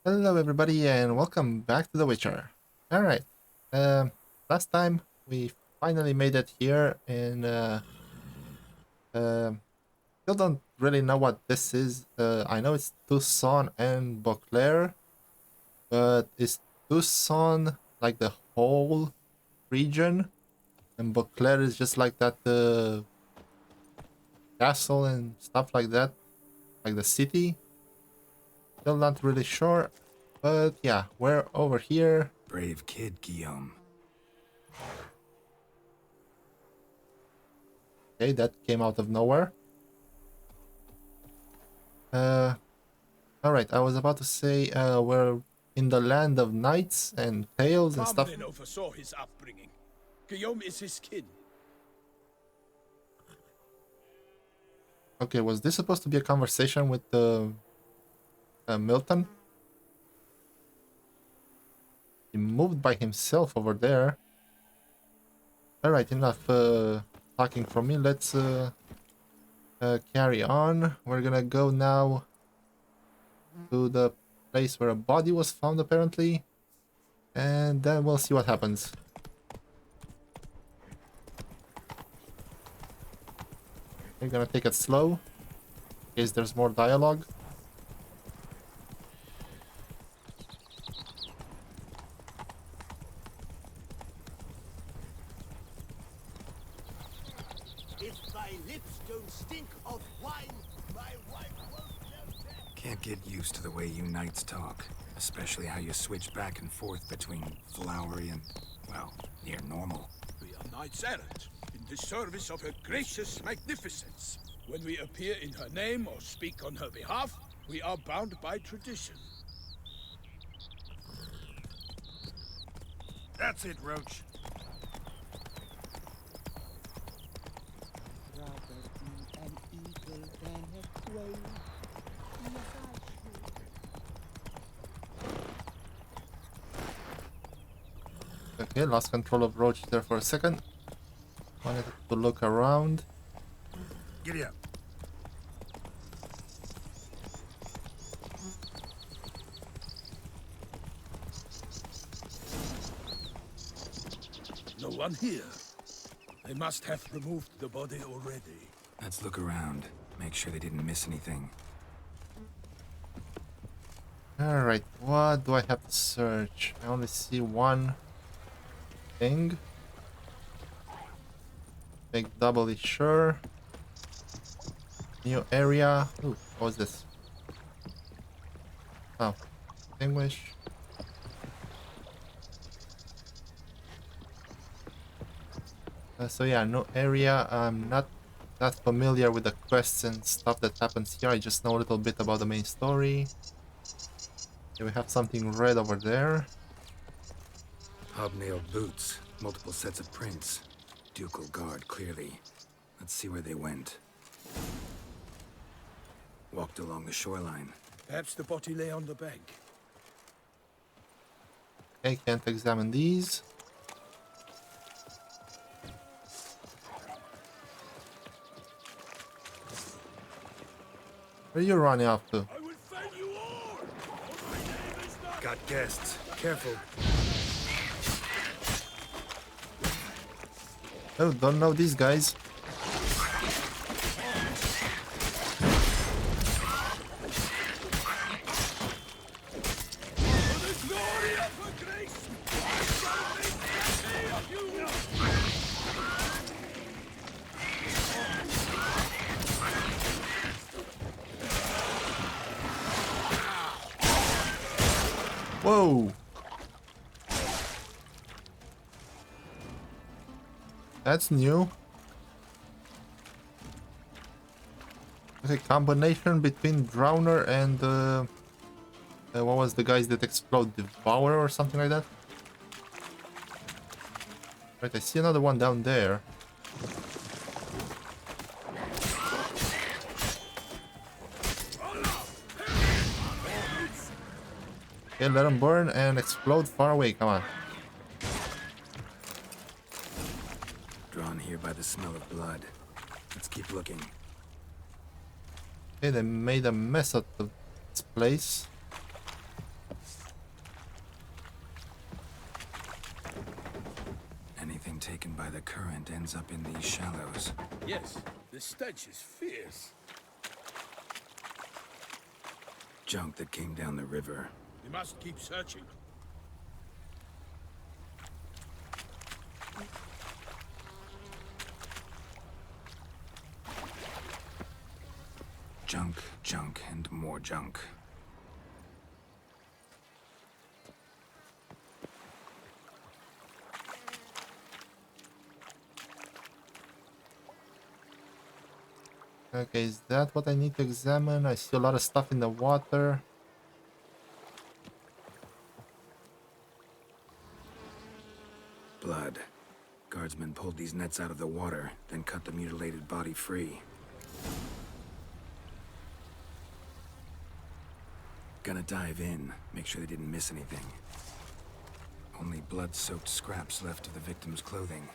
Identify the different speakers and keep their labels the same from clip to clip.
Speaker 1: Hello everybody and welcome back to The Witcher. Alright, last time we finally made it here and uh, still don't really know what this is. I know it's Toussaint and Beauclair, but is Toussaint like the whole region and Beauclair is just like that castle and stuff like that, like the city? Still not really sure, but yeah, we're over here.
Speaker 2: Brave kid, Guillaume.
Speaker 1: Okay, that came out of nowhere. Uh, all right. I was about to say we're in the land of knights and tales and stuff.
Speaker 3: Farmlin oversaw his upbringing. Guillaume is his kin.
Speaker 1: Okay, was this supposed to be a conversation with Milton? He moved by himself over there. All right, enough talking from me. Let's carry on. We're gonna go now to the place where a body was found, apparently, and then we'll see what happens. We're gonna take it slow, in case there's more dialogue.
Speaker 4: If thy lips don't stink of wine, my wife won't know that.
Speaker 2: Can't get used to the way you knights talk, especially how you switch back and forth between flowery and, well, near normal.
Speaker 3: We are knights errant, in the service of her gracious magnificence. When we appear in her name or speak on her behalf, we are bound by tradition.
Speaker 2: That's it, Roach.
Speaker 4: Rather be an eagle than a crow. Yes, I should.
Speaker 1: Okay, lost control of Roach there for a second. Wanted to look around.
Speaker 2: Giddy up.
Speaker 3: No one here. They must have removed the body already.
Speaker 2: Let's look around. Make sure they didn't miss anything.
Speaker 1: Alright, what do I have to search? I only see one thing. Make doubly sure. New area. Ooh, what was this? Oh, English. So yeah, no area. I'm not that familiar with the quests and stuff that happens here. I just know a little bit about the main story. Okay, we have something red over there.
Speaker 2: Hobnailed boots, multiple sets of prints. Ducal guard, clearly. Let's see where they went. Walked along the shoreline.
Speaker 3: Perhaps the body lay on the bank.
Speaker 1: Okay, can't examine these. Where are you running off to?
Speaker 3: I will fell you all! For my name is not...
Speaker 2: Got guests. Careful.
Speaker 1: Oh, don't know these guys.
Speaker 3: For the glory of her grace, I shall make mercy of you!
Speaker 1: Whoa! That's new. It's a combination between Drowner and what was the guys that explode? Devourer or something like that? Right, I see another one down there. Okay, let them burn and explode far away, come on.
Speaker 2: Drawn here by the smell of blood. Let's keep looking.
Speaker 1: Okay, they made a mess of this place.
Speaker 2: taken by the current ends up in these shallows.
Speaker 3: Yes, the stench is fierce.
Speaker 2: Junk that came down the river.
Speaker 3: We must keep searching.
Speaker 2: Junk, junk, and more junk.
Speaker 1: Okay, is that what I need to examine? I see a lot of stuff in the water.
Speaker 2: Blood. Guardsmen pulled these nets out of the water, then cut the mutilated body free. Gonna dive in, make sure they didn't miss anything. Only blood-soaked scraps left of the victim's clothing.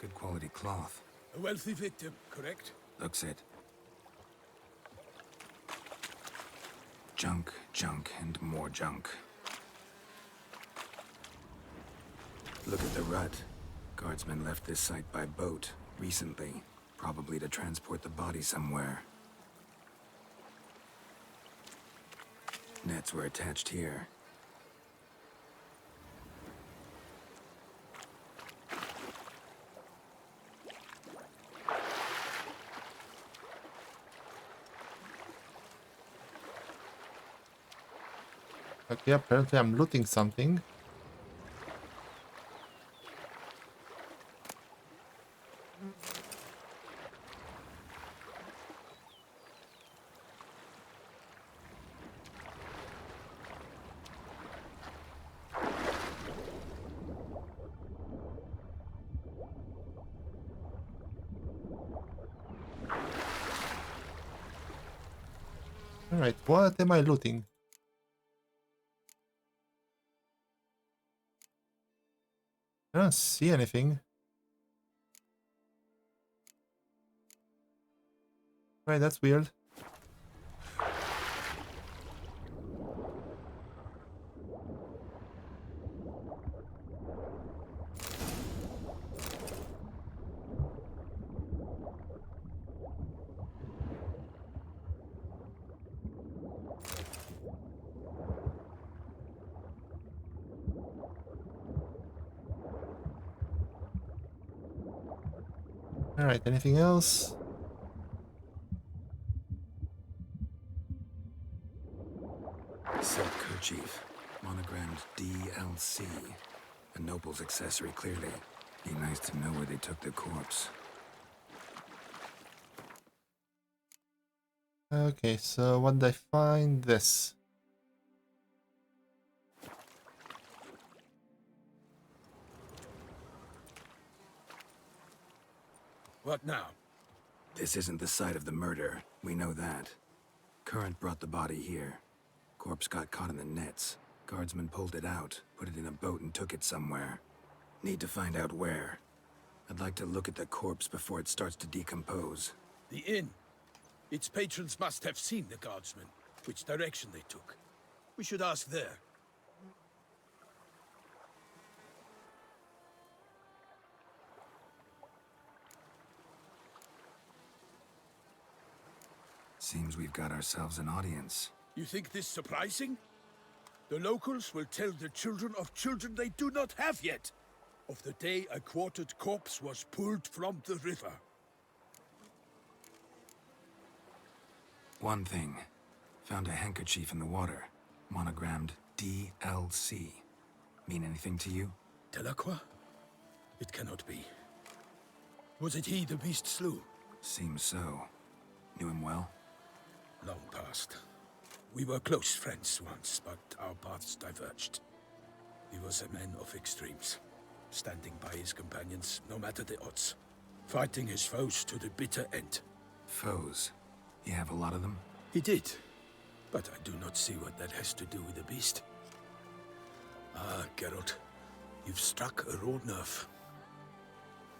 Speaker 2: Good quality cloth.
Speaker 3: A wealthy victim, correct?
Speaker 2: Looks it. Junk, junk, and more junk. Look at the rut. Guardsmen left this site by boat, recently. Probably to transport the body somewhere. Nets were attached here.
Speaker 1: Okay, apparently I'm looting something. Alright, what am I looting? I don't see anything. Right, that's weird. Alright, anything else?
Speaker 2: Silk kerchief, monogrammed DLC. A noble's accessory, clearly. Be nice to know where they took the corpse.
Speaker 1: Okay, so what did I find? This.
Speaker 3: What now?
Speaker 2: This isn't the site of the murder. We know that. Current brought the body here. Corpse got caught in the nets. Guardsmen pulled it out, put it in a boat and took it somewhere. Need to find out where. I'd like to look at the corpse before it starts to decompose.
Speaker 3: The inn. Its patrons must have seen the guardsmen, which direction they took. We should ask there.
Speaker 2: Seems we've got ourselves an audience.
Speaker 3: You think this surprising? The locals will tell the children of children they do not have yet, of the day a quartered corpse was pulled from the river.
Speaker 2: One thing. Found a handkerchief in the water. Monogrammed DLC. Mean anything to you?
Speaker 3: Delacroix? It cannot be. Was it he the beast slew?
Speaker 2: Seems so. Knew him well?
Speaker 3: Long past. We were close friends once, but our paths diverged. He was a man of extremes, standing by his companions no matter the odds, fighting his foes to the bitter end.
Speaker 2: Foes? You have a lot of them?
Speaker 3: He did, but I do not see what that has to do with the beast. Ah, Geralt, you've struck a raw nerve.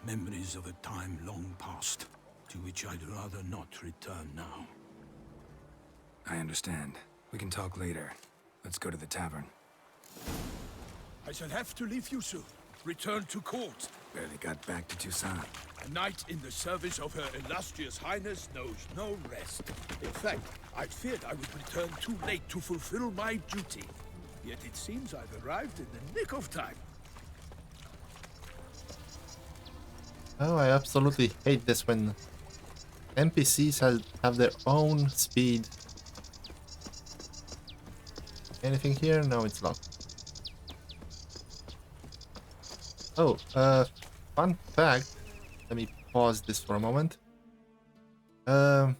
Speaker 3: Memories of a time long past, to which I'd rather not return now.
Speaker 2: I understand. We can talk later. Let's go to the tavern.
Speaker 3: I shall have to leave you soon. Return to court.
Speaker 2: Barely got back to Toussaint.
Speaker 3: A knight in the service of Her Illustrious Highness knows no rest. In fact, I feared I would return too late to fulfill my duty. Yet it seems I've arrived in the nick of time.
Speaker 1: Oh, I absolutely hate this when NPCs have their own speed. Anything here? No, it's locked. Oh, fun fact. Let me pause this for a moment. That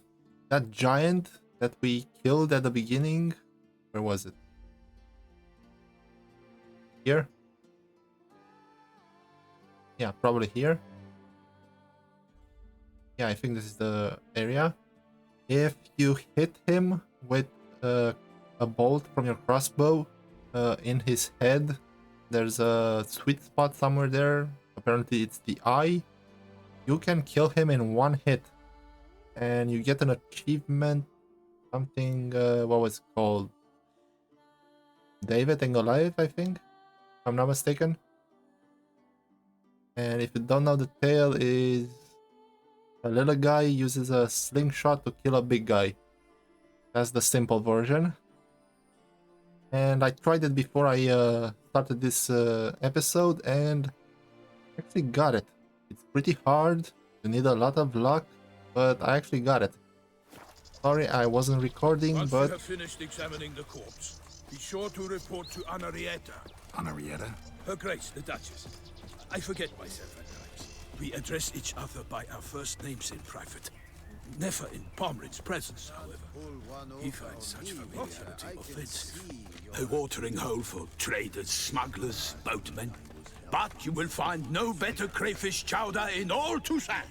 Speaker 1: giant that we killed at the beginning, where was it? Here? Yeah, probably here. Yeah, I think this is the area. If you hit him with a bolt from your crossbow in his head, there's a sweet spot somewhere there. Apparently it's the eye. You can kill him in one hit. And you get an achievement. Something, what was it called? David and Goliath, I think. If I'm not mistaken. And if you don't know, the tale is a little guy uses a slingshot to kill a big guy. That's the simple version. And I tried it before I started this episode and actually got it. It's pretty hard. You need a lot of luck, but I actually got it. Sorry, I wasn't recording,
Speaker 3: Once
Speaker 1: but
Speaker 3: you have finished examining the corpse, be sure to report to Anarietta.
Speaker 2: Anarietta?
Speaker 3: Her Grace, the Duchess. I forget myself at times. We address each other by our first names in private. Never in Pomrin's presence, however. He finds such familiarity offensive. A watering hole for traders, smugglers, boatmen. But you will find no better crayfish chowder in all Toussaint.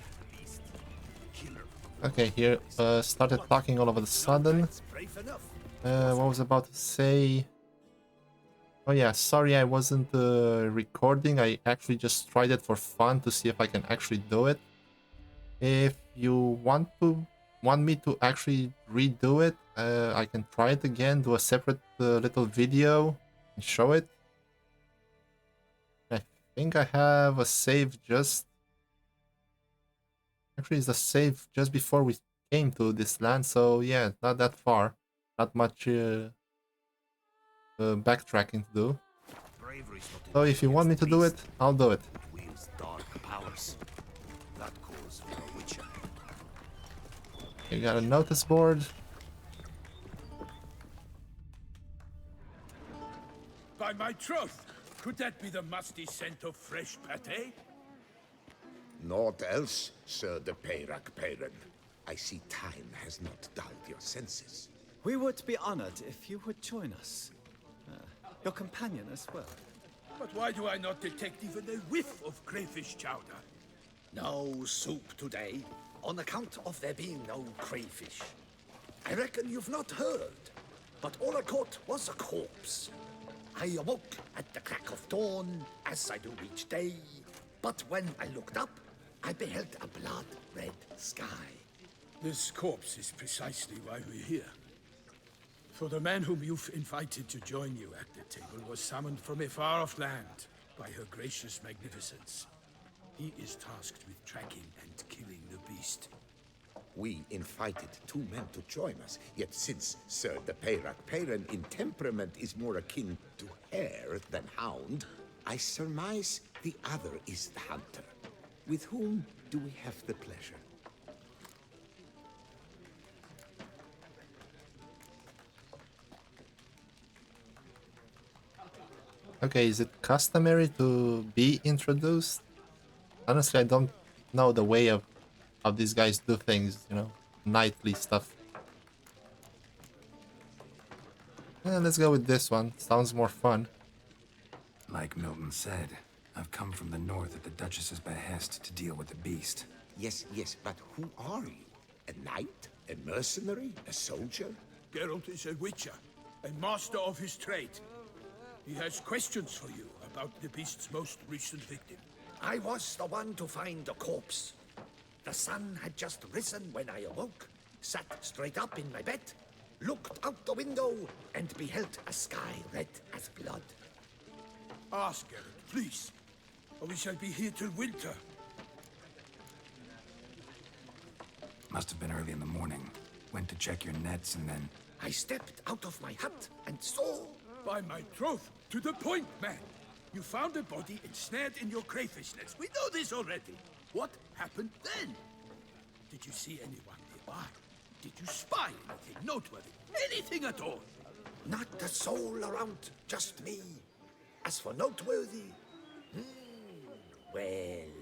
Speaker 1: okay, here started talking all of a sudden. What was I about to say? Oh yeah, sorry I wasn't recording. I actually just tried it for fun to see if I can actually do it. If you want me to actually redo it, I can try it again, do a separate little video and show it. I think I have a save just... Actually, it's a save just before we came to this land, so yeah, not that far. Not much backtracking to do. So if you want me to do it, I'll do it. You got a notice board.
Speaker 3: By my troth, could that be the musty scent of fresh pâté?
Speaker 5: Naught else, Sir de Peyrac-Peyran. I see time has not dulled your senses.
Speaker 6: We would be honored if you would join us. Your companion as well.
Speaker 3: But why do I not detect even a whiff of crayfish chowder?
Speaker 4: No soup today, on account of there being no crayfish. I reckon you've not heard, but all I caught was a corpse. I awoke at the crack of dawn, as I do each day, but when I looked up, I beheld a blood-red sky.
Speaker 3: This corpse is precisely why we're here. For the man whom you've invited to join you at the table was summoned from a far-off land by her gracious magnificence. He is tasked with tracking and killing the beast.
Speaker 5: We invited two men to join us, yet since Sir de Peyrac-Peyran in temperament is more akin to hare than hound, I surmise the other is the hunter. With whom do we have the pleasure?
Speaker 1: Okay, is it customary to be introduced? Honestly, I don't know the way of how these guys do things, you know, nightly stuff. Let's go with this one. Sounds more fun.
Speaker 2: Like Milton said, I've come from the north at the Duchess's behest to deal with the beast.
Speaker 5: Yes, but who are you? A knight? A mercenary? A soldier?
Speaker 3: Geralt is a witcher, and master of his trade. He has questions for you about the beast's most recent victim.
Speaker 4: I was the one to find the corpse. The sun had just risen when I awoke, sat straight up in my bed, looked out the window, and beheld a sky red as blood.
Speaker 3: Ask Geralt, please. or we shall be here till winter.
Speaker 2: Must have been early in the morning. Went to check your nets and then...
Speaker 4: I stepped out of my hut and saw...
Speaker 3: By my troth, to the point, man. You found a body ensnared in your crayfish nets. We know this already. What happened then? Did you see anyone nearby? Did you spy anything noteworthy? Anything at all?
Speaker 4: Not a soul around, just me. As for noteworthy... well...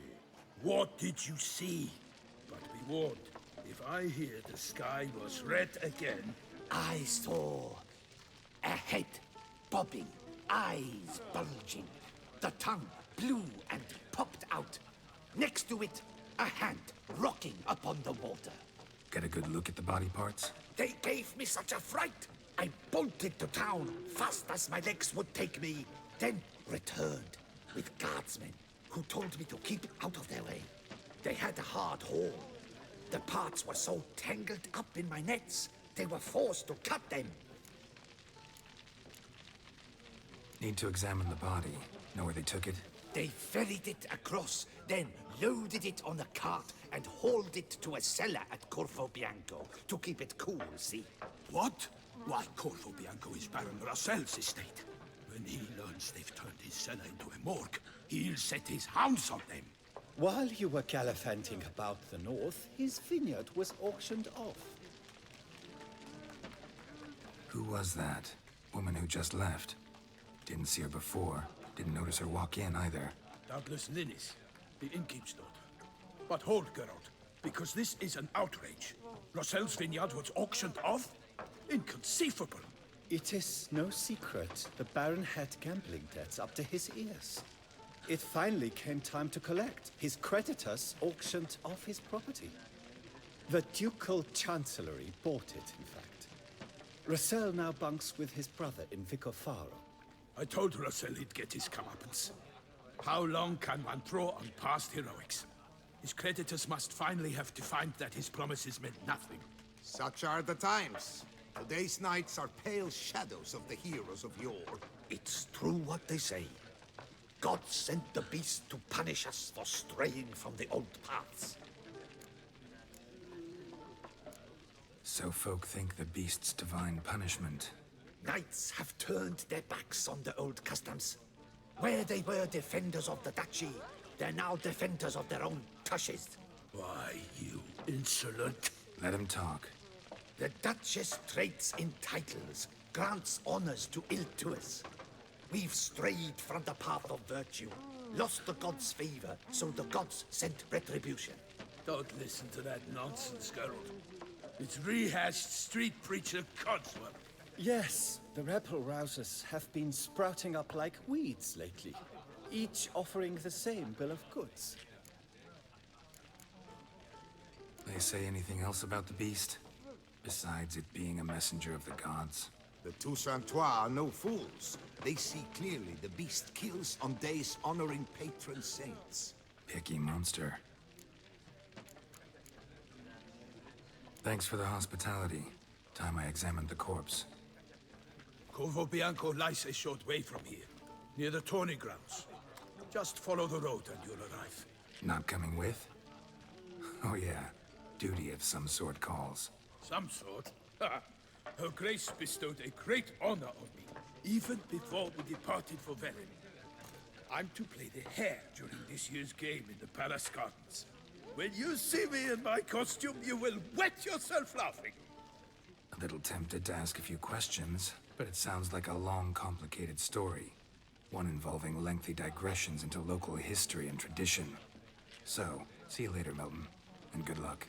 Speaker 3: What did you see? But be warned, if I hear the sky was red again...
Speaker 4: I saw a head bobbing, eyes bulging, the tongue blue and popped out. Next to it, a hand rocking upon the water.
Speaker 2: Get a good look at the body parts?
Speaker 4: They gave me such a fright. I bolted to town fast as my legs would take me, then returned with guardsmen who told me to keep out of their way. They had a hard haul. The parts were so tangled up in my nets, they were forced to cut them.
Speaker 2: Need to examine the body. Know where they took it?
Speaker 4: They ferried it across, then loaded it on a cart and hauled it to a cellar at Corvo Bianco to keep it cool, see?
Speaker 3: What? Why, Corvo Bianco is Baron Rossel's estate. When he learns they've turned his cellar into a morgue, he'll set his hounds on them.
Speaker 6: While you were gallivanting about the north, his vineyard was auctioned off.
Speaker 2: Who was that? Woman who just left. Didn't see her before. Didn't notice her walk in either.
Speaker 3: Doubtless Linnis, the innkeep's daughter. But hold, Geralt, because this is an outrage. Rossel's vineyard was auctioned off? Inconceivable.
Speaker 6: It is no secret the Baron had gambling debts up to his ears. It finally came time to collect. His creditors auctioned off his property. The Ducal Chancellery bought it, in fact. Rossel now bunks with his brother in Vicofaro.
Speaker 3: I told Rossel he'd get his comeuppance. How long can one throw on past heroics? His creditors must finally have defined that his promises meant nothing.
Speaker 5: Such are the times. Today's knights are pale shadows of the heroes of yore.
Speaker 4: It's true what they say. God sent the beast to punish us for straying from the old paths.
Speaker 2: So folk think the beast's divine punishment.
Speaker 4: Knights have turned their backs on the old customs. Where they were defenders of the duchy, they're now defenders of their own tushes.
Speaker 3: Why, you insolent...
Speaker 2: Let him talk.
Speaker 4: The Duchess trades in titles, grants honors to ill-doers. We've strayed from the path of virtue, lost the gods' favor, so the gods sent retribution.
Speaker 3: Don't listen to that nonsense, Geralt. It's rehashed street preacher codswallop.
Speaker 6: Yes, the rebel rousers have been sprouting up like weeds lately, each offering the same bill of goods.
Speaker 2: They say anything else about the beast? Besides it being a messenger of the gods?
Speaker 5: The Toussaintois are no fools. They see clearly the beast kills on days honoring patron saints.
Speaker 2: Picky monster. Thanks for the hospitality. Time I examined the corpse.
Speaker 3: Corvo Bianco lies a short way from here, near the tourney grounds. Just follow the road and you'll arrive.
Speaker 2: Not coming with? Oh yeah, duty of some sort calls.
Speaker 3: Some sort? Ha! Her Grace bestowed a great honor on me, even before we departed for Velen. I'm to play the hare during this year's game in the Palace Gardens. When you see me in my costume, you will wet yourself laughing.
Speaker 2: A little tempted to ask a few questions, but it sounds like a long, complicated story. One involving lengthy digressions into local history and tradition. So, see you later, Milton, and good luck.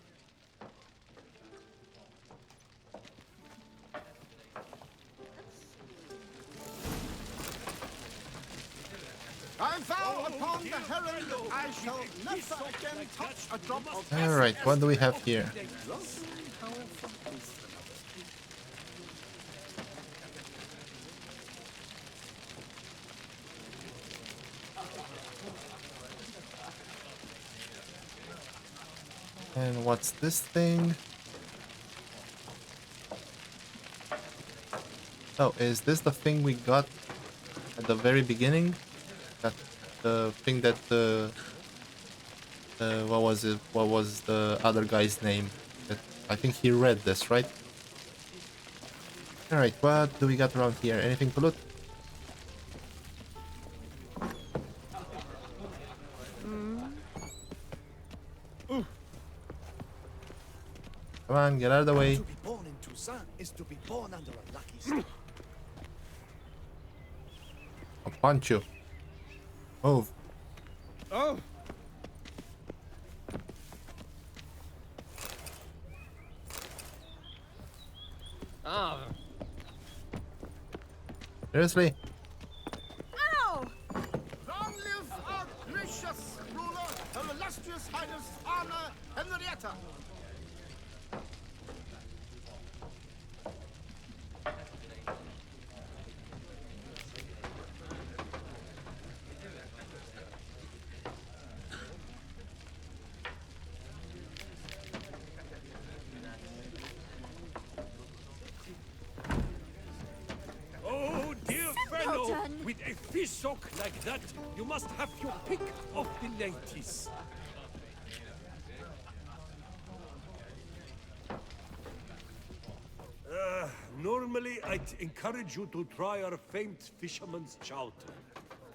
Speaker 5: I vow upon the herald I shall never again touch a drop of...
Speaker 1: Alright, what do we have here? And what's this thing? Oh, is this the thing we got at the very beginning? That the thing that what was it? What was the other guy's name? That I think he read this, right? All right, what do we got around here? Anything to loot? Come on, get out of the way.
Speaker 4: To be born in Toussaint is to be born under a lucky star.
Speaker 1: I'll punch you. Move.
Speaker 3: Oh! Ah!
Speaker 1: Seriously?
Speaker 7: Ow!
Speaker 8: Long live our gracious ruler, her illustrious highness Anna Henrietta!
Speaker 3: Oh, dear fellow!
Speaker 7: Simpleton!
Speaker 3: With a fish hook like that, you must have your pick of the ladies. Normally, I'd encourage you to try our famed fisherman's chowder.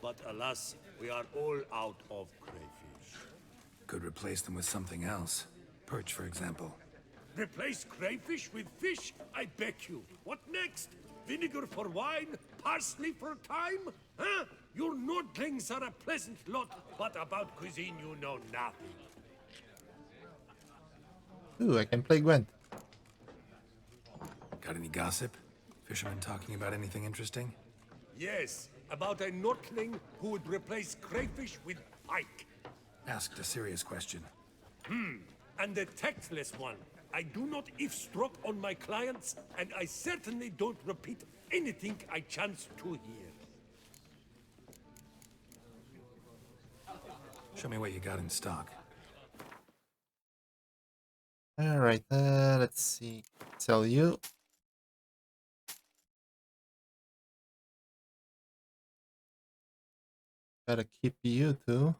Speaker 3: But alas, we are all out of crayfish.
Speaker 2: Could replace them with something else. Perch, for example.
Speaker 3: Replace crayfish with fish? I beg you. What next? Vinegar for wine? Parsley for thyme? Huh? Your nordlings are a pleasant lot, but about cuisine you know nothing.
Speaker 1: Ooh, I can play Gwent.
Speaker 2: Got any gossip? Fishermen talking about anything interesting?
Speaker 3: Yes, about a nordling who would replace crayfish with pike.
Speaker 2: Asked a serious question.
Speaker 3: And a tactless one. I do not eavesdrop on my clients, and I certainly don't repeat anything I chance to hear.
Speaker 2: Show me what you got in stock.
Speaker 1: All right, let's see. Sell you. Gotta keep you too.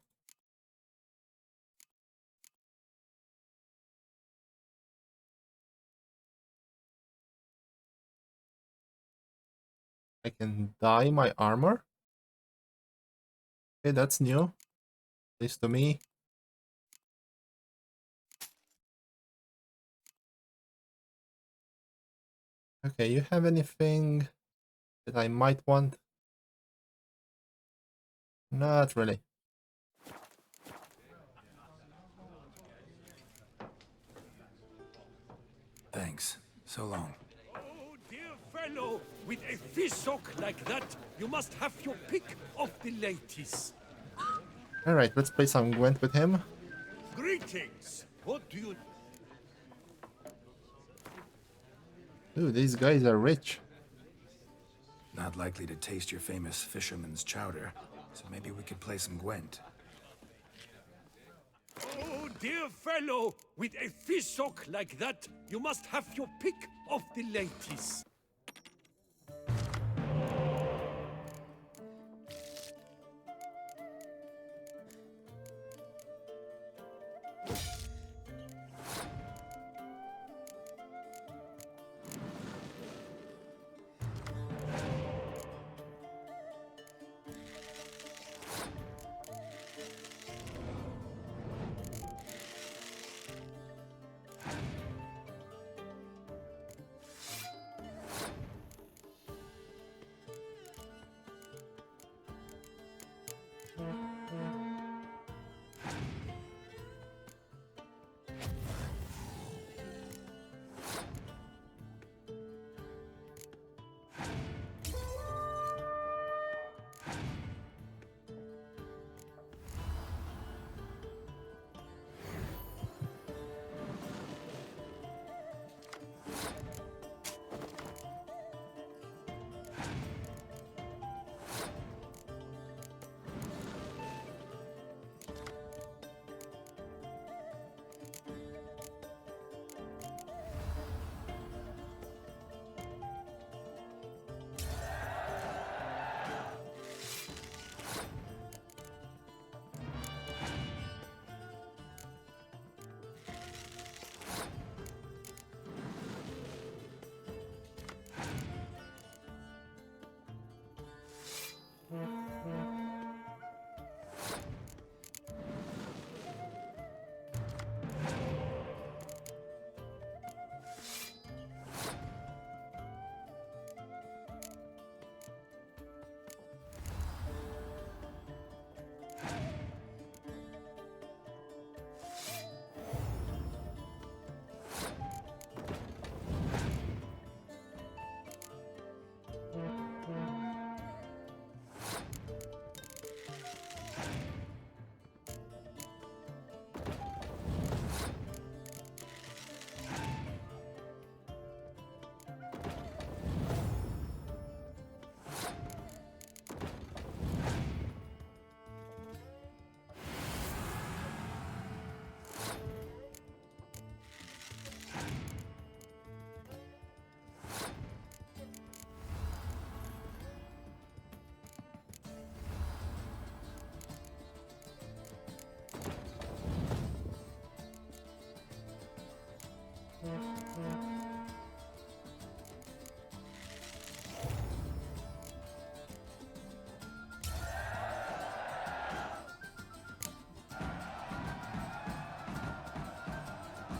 Speaker 1: I can dye my armor. Okay, that's new. At least to me. Okay, you have anything that I might want? Not really.
Speaker 2: Thanks. So long.
Speaker 3: Oh, dear fellow, with a fish hook like that, you must have your pick of the ladies.
Speaker 1: All right, let's play some Gwent with him.
Speaker 3: Greetings. What do you...
Speaker 1: Ooh, these guys are rich.
Speaker 2: Not likely to taste your famous fisherman's chowder, so maybe we could play some Gwent.
Speaker 3: Oh, dear fellow, with a fish hook like that, you must have your pick of the ladies.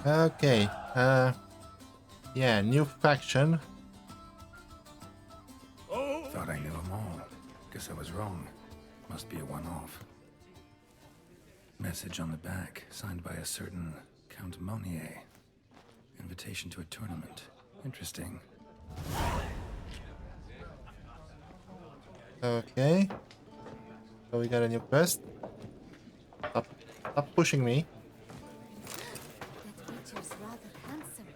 Speaker 1: Okay. Yeah, new faction.
Speaker 2: Thought I knew them all. Guess I was wrong. Must be a one-off. Message on the back, signed by a certain Count Monier. Invitation to a tournament. Interesting.
Speaker 1: Okay. So we got a new quest. Stop pushing me.
Speaker 7: That creature's rather handsome.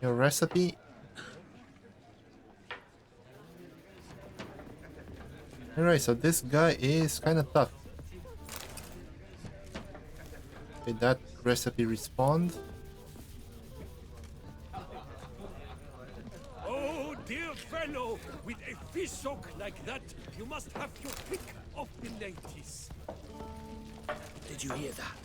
Speaker 1: Your recipe. Alright, so this guy is kind of tough. Did that recipe respond?
Speaker 3: Oh, dear fellow, with a fish hook like that, you must have your pick of the ladies.
Speaker 4: Did you hear that?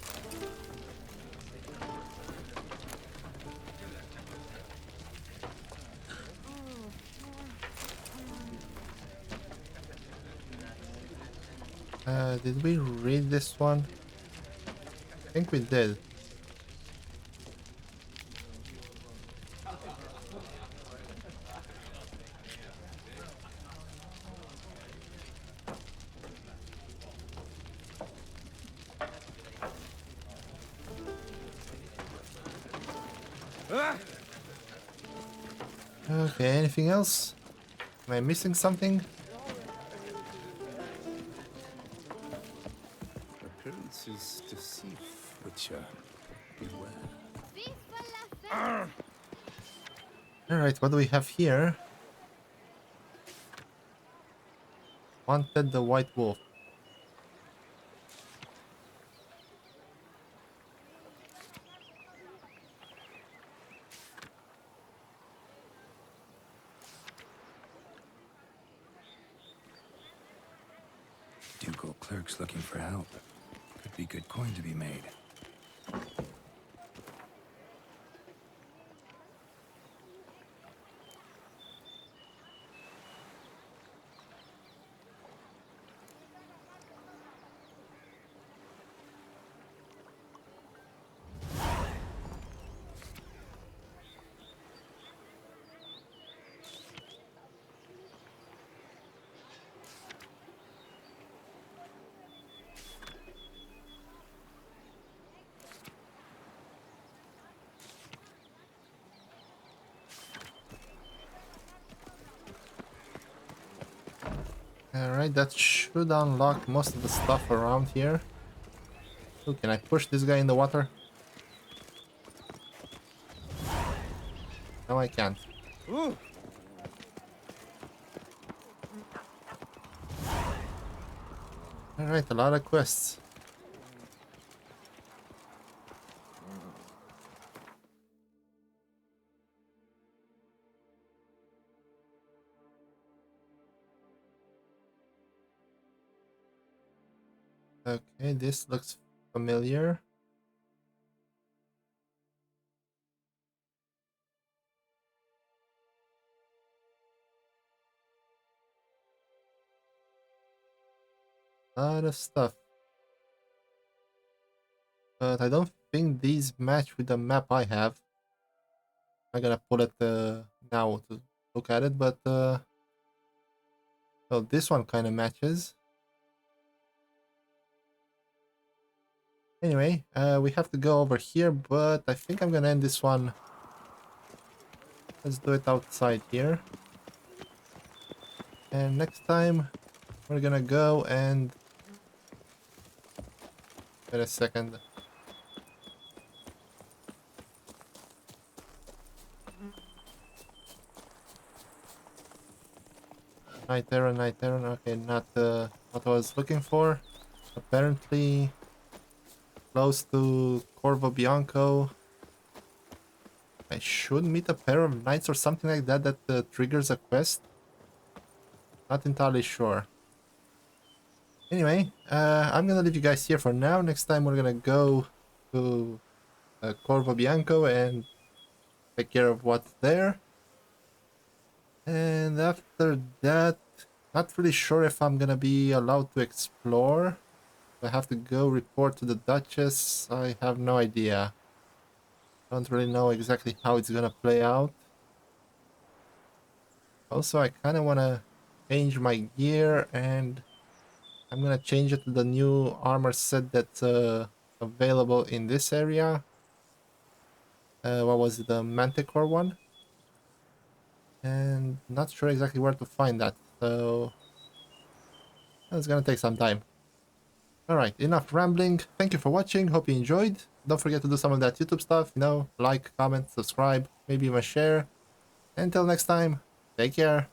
Speaker 1: Did we read this one? I think we did. Okay, anything else? Am I missing something?
Speaker 6: Appearances deceive, Witcher. Beware.
Speaker 1: Alright, what do we have here? Wanted the White Wolf.
Speaker 2: Ducal clerks looking for help. Could be good coin to be made.
Speaker 1: Alright, that should unlock most of the stuff around here. Ooh, can I push this guy in the water? No, I can't. Alright, a lot of quests. Okay, this looks familiar. Lot of stuff. But I don't think these match with the map I have. I gotta pull it now to look at it, but well, this one kind of matches. Anyway, we have to go over here, but I think I'm gonna end this one. Let's do it outside here. And next time, we're gonna go and... Wait a second. Night Terran, okay, not what I was looking for. Apparently, close to Corvo Bianco. I should meet a pair of knights or something like that that triggers a quest. Not entirely sure. Anyway, I'm gonna leave you guys here for now. Next time we're gonna go to Corvo Bianco and take care of what's there. And after that, not really sure if I'm gonna be allowed to explore. I have to go report to the Duchess. I have no idea. Don't really know exactly how it's gonna play out. Also, I kind of want to change my gear, and I'm gonna change it to the new armor set that's available in this area. What was it, the Manticore one? And not sure exactly where to find that, so it's gonna take some time. Alright, enough rambling. Thank you for watching, hope you enjoyed. Don't forget to do some of that YouTube stuff, like, comment, subscribe, maybe even share. Until next time, take care.